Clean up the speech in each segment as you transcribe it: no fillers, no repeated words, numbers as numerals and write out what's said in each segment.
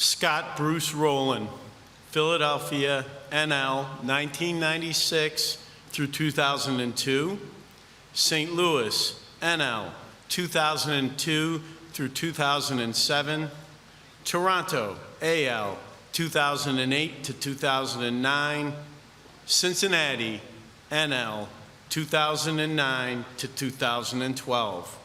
Scott Bruce Rolen, Philadelphia, NL, 1996 through 2002. St. Louis, NL, 2002 through 2007. Toronto, AL, 2008 to 2009. Cincinnati, NL, 2009 to 2012.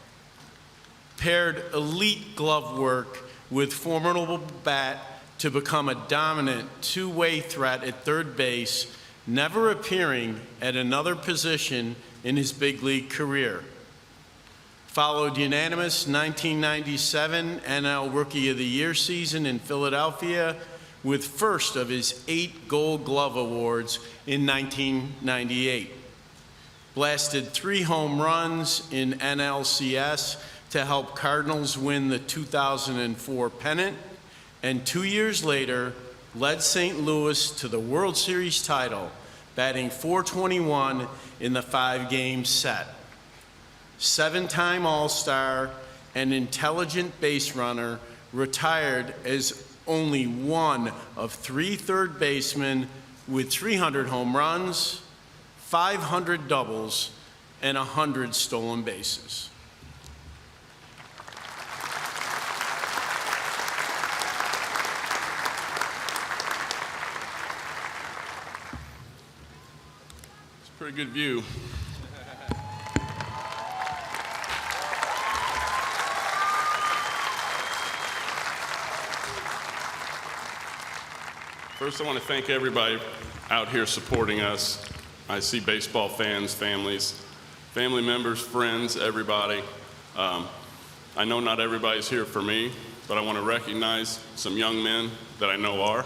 Paired elite glove work with formidable bat to become a dominant two-way threat at third base, never appearing at another position in his big league career. Followed unanimous 1997 NL Rookie of the Year season in Philadelphia with first of his 8 Gold Glove awards in 1998. Blasted 3 home runs in NLCS to help Cardinals win the 2004 pennant, and 2 years later led St. Louis to the World Series title, batting .421 in the 5-game set. 7-time All-Star and intelligent base runner, retired as only one of 3 third basemen with 300 home runs, 500 doubles, and 100 stolen bases. It's a pretty good view. First, I want to thank everybody out here supporting us. I see baseball fans, families, family members, friends, everybody. I know not everybody's here for me, but I want to recognize some young men that I know are.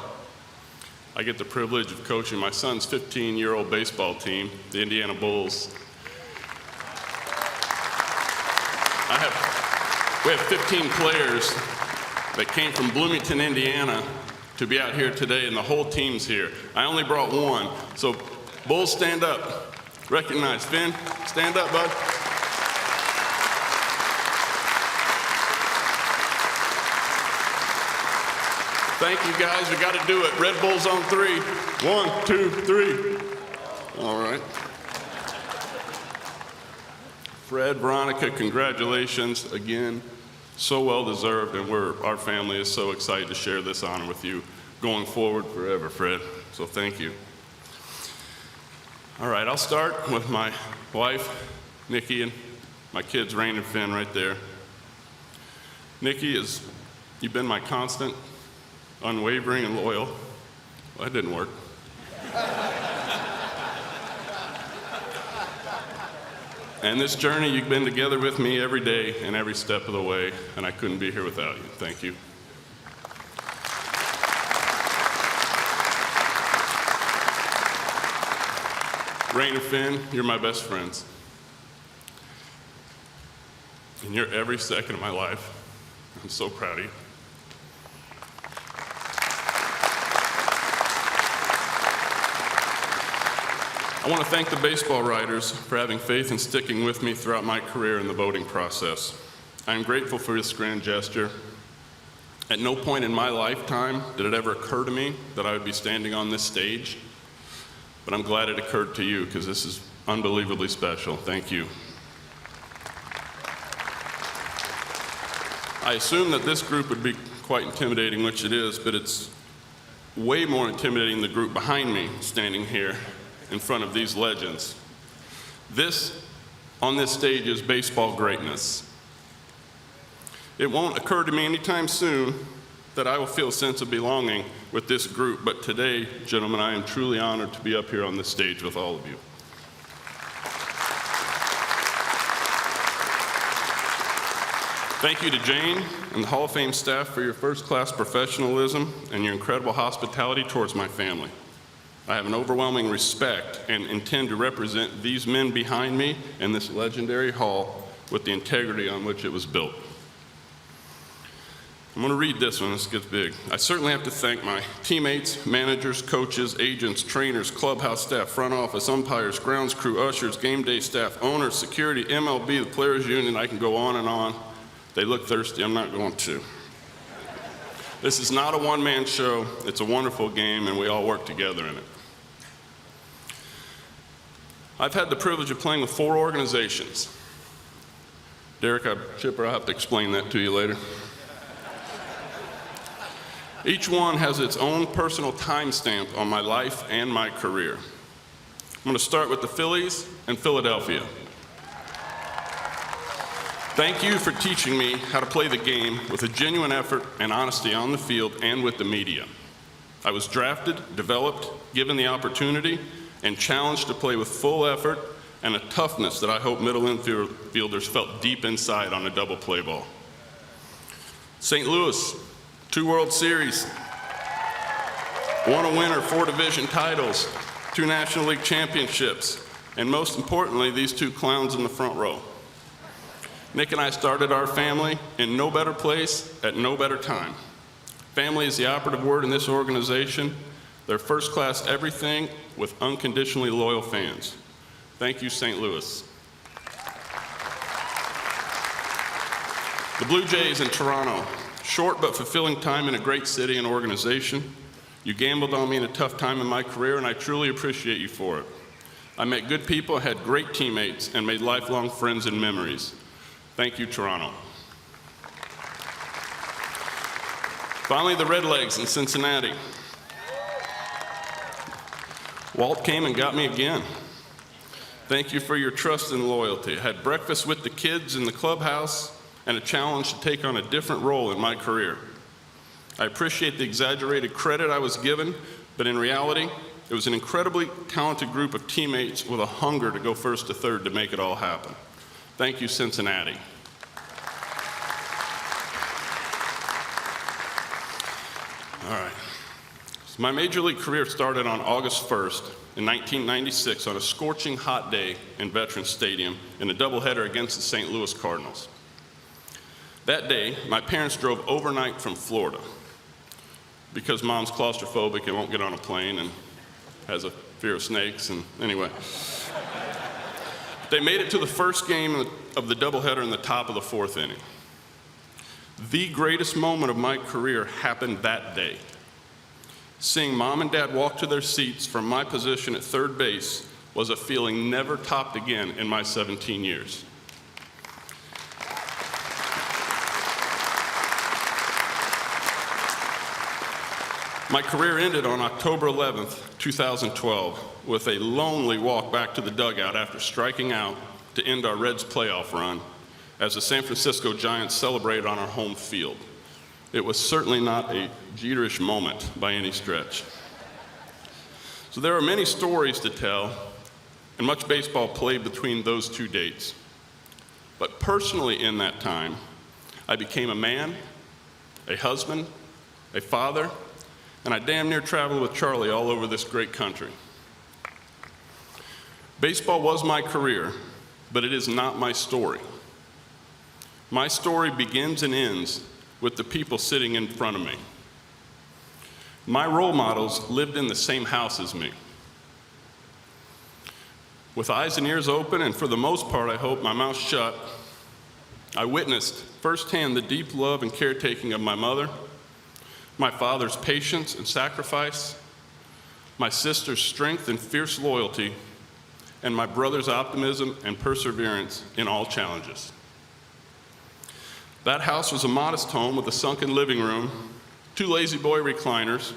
I get the privilege of coaching my son's 15-year-old baseball team, the Indiana Bulls. We have 15 players that came from Bloomington, Indiana, to be out here today, and the whole team's here. I only brought one, so Bulls, stand up. Recognize. Finn, stand up, bud. Thank you, guys. We got to do it. Red Bulls on 3. 1, 2, 3. All right. Fred, Veronica, congratulations again. So well deserved, and our family is so excited to share this honor with you going forward forever, Fred. So thank you. All right, I'll start with my wife, Nikki, and my kids, Rain and Finn, right there. Nikki, you've been my constant, unwavering, and loyal. Well, that didn't work. And this journey, you've been together with me every day and every step of the way, and I couldn't be here without you. Thank you. Rain and Finn, you're my best friends. And you're every second of my life. I'm so proud of you. I want to thank the baseball writers for having faith and sticking with me throughout my career in the voting process. I am grateful for this grand gesture. At no point in my lifetime did it ever occur to me that I would be standing on this stage, but I'm glad it occurred to you because this is unbelievably special. Thank you. I assume that this group would be quite intimidating, which it is, but it's way more intimidating the group behind me standing here in front of these legends. On this stage is baseball greatness. It won't occur to me anytime soon that I will feel a sense of belonging with this group, but today, gentlemen, I am truly honored to be up here on this stage with all of you. Thank you to Jane and the Hall of Fame staff for your first-class professionalism and your incredible hospitality towards my family. I have an overwhelming respect and intend to represent these men behind me in this legendary hall with the integrity on which it was built. I'm going to read this one. This gets big. I certainly have to thank my teammates, managers, coaches, agents, trainers, clubhouse staff, front office, umpires, grounds crew, ushers, game day staff, owners, security, MLB, the Players Union. I can go on and on. They look thirsty. I'm not going to. This is not a one-man show. It's a wonderful game, and we all work together in it. I've had the privilege of playing with 4 organizations. Derek, Chipper, I'll have to explain that to you later. Each one has its own personal timestamp on my life and my career. I'm going to start with the Phillies and Philadelphia. Thank you for teaching me how to play the game with a genuine effort and honesty on the field and with the media. I was drafted, developed, given the opportunity, and challenged to play with full effort and a toughness that I hope middle infielders felt deep inside on a double play ball. St. Louis, 2 World Series, won a winner, 4 division titles, 2 National League championships, and most importantly, these 2 clowns in the front row. Nick and I started our family in no better place at no better time. Family is the operative word in this organization. They're first-class everything with unconditionally loyal fans. Thank you, St. Louis. The Blue Jays in Toronto. Short but fulfilling time in a great city and organization. You gambled on me in a tough time in my career, and I truly appreciate you for it. I met good people, had great teammates, and made lifelong friends and memories. Thank you, Toronto. Finally, the Redlegs in Cincinnati. Walt came and got me again. Thank you for your trust and loyalty. I had breakfast with the kids in the clubhouse and a challenge to take on a different role in my career. I appreciate the exaggerated credit I was given, but in reality, it was an incredibly talented group of teammates with a hunger to go first to third to make it all happen. Thank you, Cincinnati. All right. So my major league career started on August 1st in 1996 on a scorching hot day in Veterans Stadium in a doubleheader against the St. Louis Cardinals. That day, my parents drove overnight from Florida because Mom's claustrophobic and won't get on a plane and has a fear of snakes, and anyway. They made it to the first game of the doubleheader in the top of the 4th inning. The greatest moment of my career happened that day. Seeing Mom and Dad walk to their seats from my position at third base was a feeling never topped again in my 17 years. My career ended on October 11th, 2012, with a lonely walk back to the dugout after striking out to end our Reds playoff run as the San Francisco Giants celebrated on our home field. It was certainly not a Jeterish moment by any stretch. So there are many stories to tell, and much baseball played between those 2 dates. But personally in that time, I became a man, a husband, a father, and I damn near traveled with Charlie all over this great country. Baseball was my career, but it is not my story. My story begins and ends with the people sitting in front of me. My role models lived in the same house as me. With eyes and ears open, and for the most part, I hope, my mouth shut, I witnessed firsthand the deep love and caretaking of my mother, my father's patience and sacrifice, my sister's strength and fierce loyalty, and my brother's optimism and perseverance in all challenges. That house was a modest home with a sunken living room, 2 lazy boy recliners,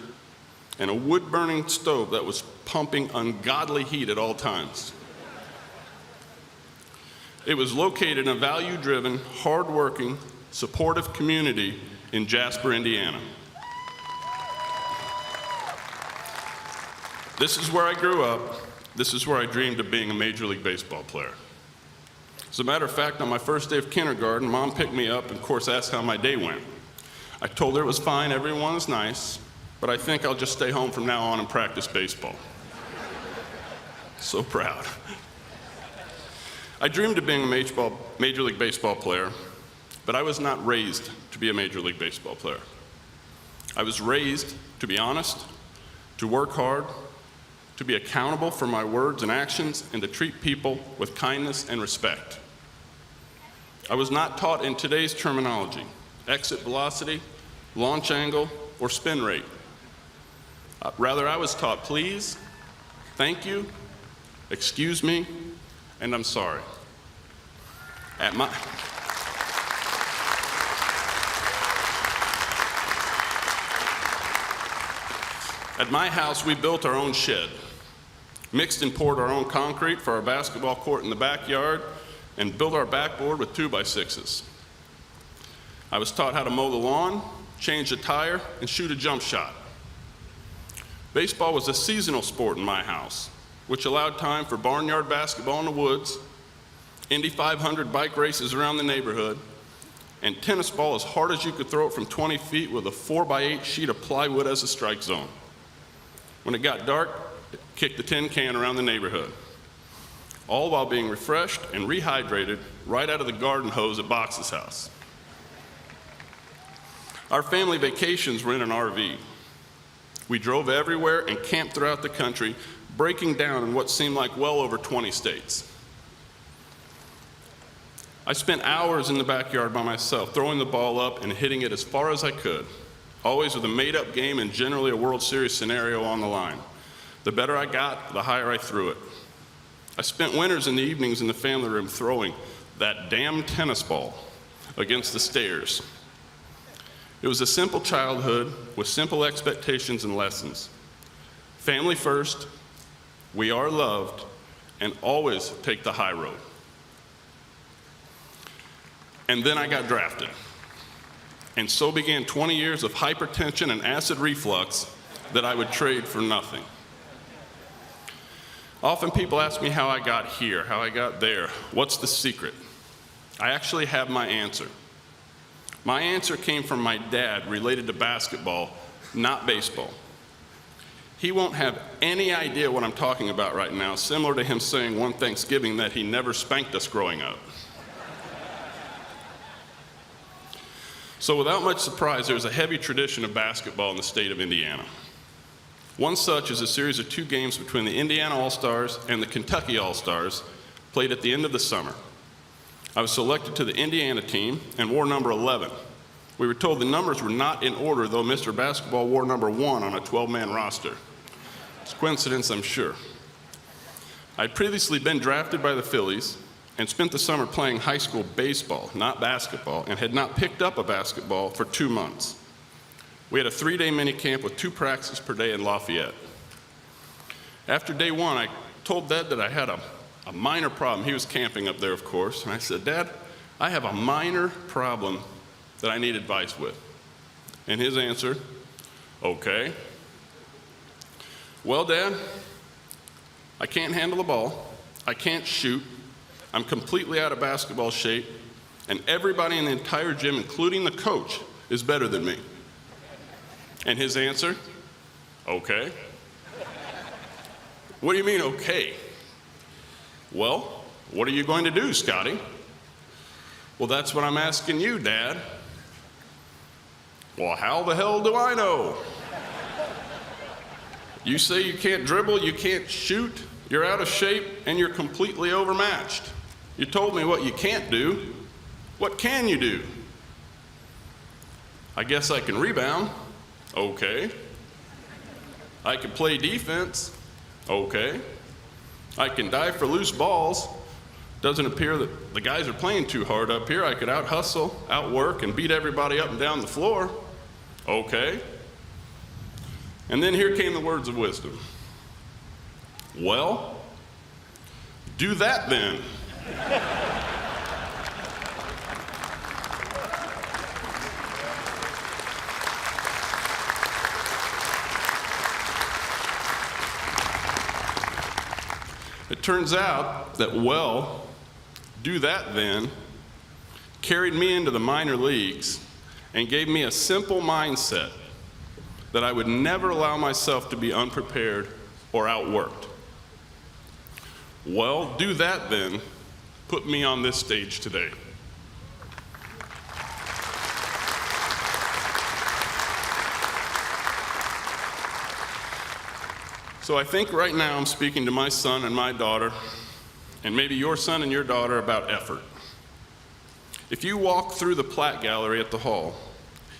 and a wood-burning stove that was pumping ungodly heat at all times. It was located in a value-driven, hard-working, supportive community in Jasper, Indiana. This is where I grew up. This is where I dreamed of being a Major League Baseball player. As a matter of fact, on my first day of kindergarten, Mom picked me up and, of course, asked how my day went. I told her it was fine, everyone was nice, but I think I'll just stay home from now on and practice baseball. So proud. I dreamed of being a Major League Baseball player, but I was not raised to be a Major League Baseball player. I was raised to be honest, to work hard, to be accountable for my words and actions, and to treat people with kindness and respect. I was not taught in today's terminology, exit velocity, launch angle, or spin rate. Rather, I was taught please, thank you, excuse me, and I'm sorry. At my house, we built our own shed, mixed and poured our own concrete for our basketball court in the backyard, and built our backboard with 2x6s. I was taught how to mow the lawn, change a tire, and shoot a jump shot. Baseball was a seasonal sport in my house, which allowed time for barnyard basketball in the woods, Indy 500 bike races around the neighborhood, and tennis ball as hard as you could throw it from 20 feet with a 4x8 sheet of plywood as a strike zone. When it got dark, kick the tin can around the neighborhood, all while being refreshed and rehydrated right out of the garden hose at Box's house. Our family vacations were in an RV. We drove everywhere and camped throughout the country, breaking down in what seemed like well over 20 states. I spent hours in the backyard by myself, throwing the ball up and hitting it as far as I could, always with a made-up game and generally a World Series scenario on the line. The better I got, the higher I threw it. I spent winters in the evenings in the family room throwing that damn tennis ball against the stairs. It was a simple childhood with simple expectations and lessons. Family first, we are loved, and always take the high road. And then I got drafted. And so began 20 years of hypertension and acid reflux that I would trade for nothing. Often people ask me how I got here, how I got there, what's the secret? I actually have my answer. My answer came from my dad related to basketball, not baseball. He won't have any idea what I'm talking about right now, similar to him saying one Thanksgiving that he never spanked us growing up. So without much surprise, there's a heavy tradition of basketball in the state of Indiana. One such is a series of 2 games between the Indiana All-Stars and the Kentucky All-Stars played at the end of the summer. I was selected to the Indiana team and wore number 11. We were told the numbers were not in order, though Mr. Basketball wore number 1 on a 12-man roster. It's a coincidence, I'm sure. I'd previously been drafted by the Phillies and spent the summer playing high school baseball, not basketball, and had not picked up a basketball for 2 months. We had a 3-day mini camp with 2 practices per day in Lafayette. After day 1, I told Dad that I had a minor problem. He was camping up there, of course, and I said, Dad, I have a minor problem that I need advice with. And his answer, okay. Well, Dad, I can't handle the ball, I can't shoot, I'm completely out of basketball shape, and everybody in the entire gym, including the coach, is better than me. And his answer, okay. What do you mean, okay? Well, what are you going to do, Scotty? Well, that's what I'm asking you, Dad. Well, how the hell do I know? You say you can't dribble, you can't shoot, you're out of shape, and you're completely overmatched. You told me what you can't do. What can you do? I guess I can rebound. Okay. I can play defense. Okay. I can dive for loose balls. Doesn't appear that the guys are playing too hard up here. I could out-hustle, outwork, and beat everybody up and down the floor. Okay. And then here came the words of wisdom. Well, do that then. It turns out that, well, do that then, carried me into the minor leagues and gave me a simple mindset that I would never allow myself to be unprepared or outworked. Well, do that then, put me on this stage today. So I think right now I'm speaking to my son and my daughter, and maybe your son and your daughter, about effort. If you walk through the plaque gallery at the hall,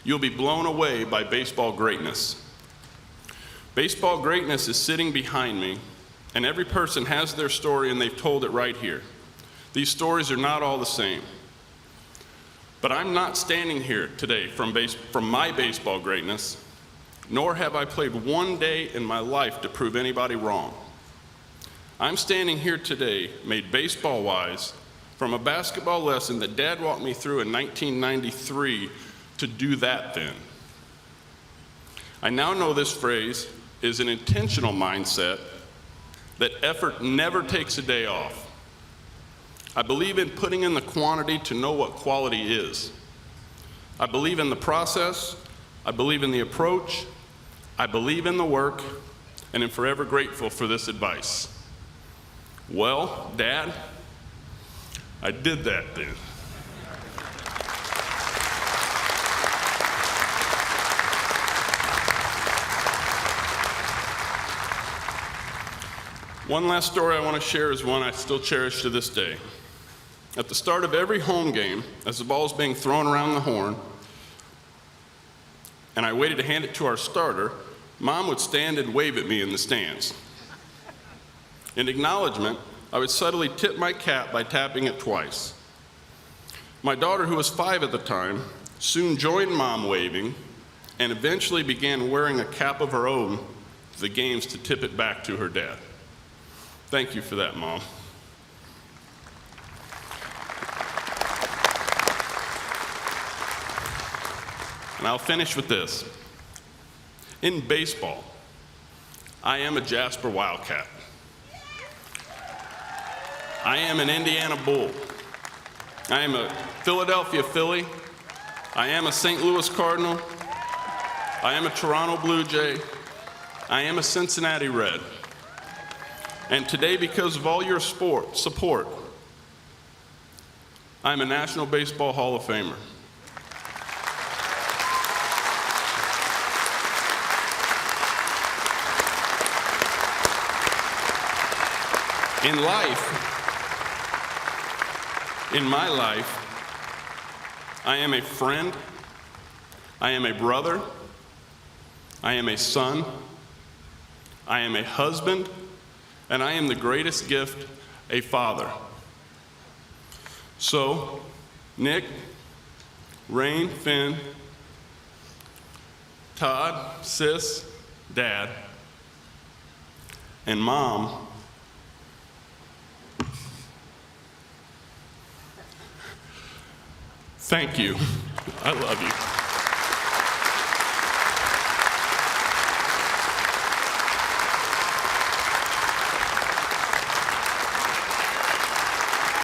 you'll be blown away by baseball greatness. Baseball greatness is sitting behind me, and every person has their story and they've told it right here. These stories are not all the same. But I'm not standing here today from my baseball greatness, nor have I played one day in my life to prove anybody wrong. I'm standing here today, made baseball-wise, from a basketball lesson that Dad walked me through in 1993 to do that then. I now know this phrase is an intentional mindset that effort never takes a day off. I believe in putting in the quantity to know what quality is. I believe in the process, I believe in the approach, I believe in the work, and am forever grateful for this advice. Well, Dad, I did that then. One last story I want to share is one I still cherish to this day. At the start of every home game, as the ball is being thrown around the horn, and I waited to hand it to our starter, Mom would stand and wave at me in the stands. In acknowledgement, I would subtly tip my cap by tapping it twice. My daughter, who was 5 at the time, soon joined Mom waving and eventually began wearing a cap of her own to the games to tip it back to her dad. Thank you for that, Mom. And I'll finish with this. In baseball, I am a Jasper Wildcat. I am an Indiana Bull. I am a Philadelphia Philly. I am a St. Louis Cardinal. I am a Toronto Blue Jay. I am a Cincinnati Red. And today, because of all your support, I'm a National Baseball Hall of Famer. In my life, I am a friend, I am a brother, I am a son, I am a husband, and I am the greatest gift, a father. So, Nick, Rain, Finn, Todd, Sis, Dad, and Mom, thank you. I love you.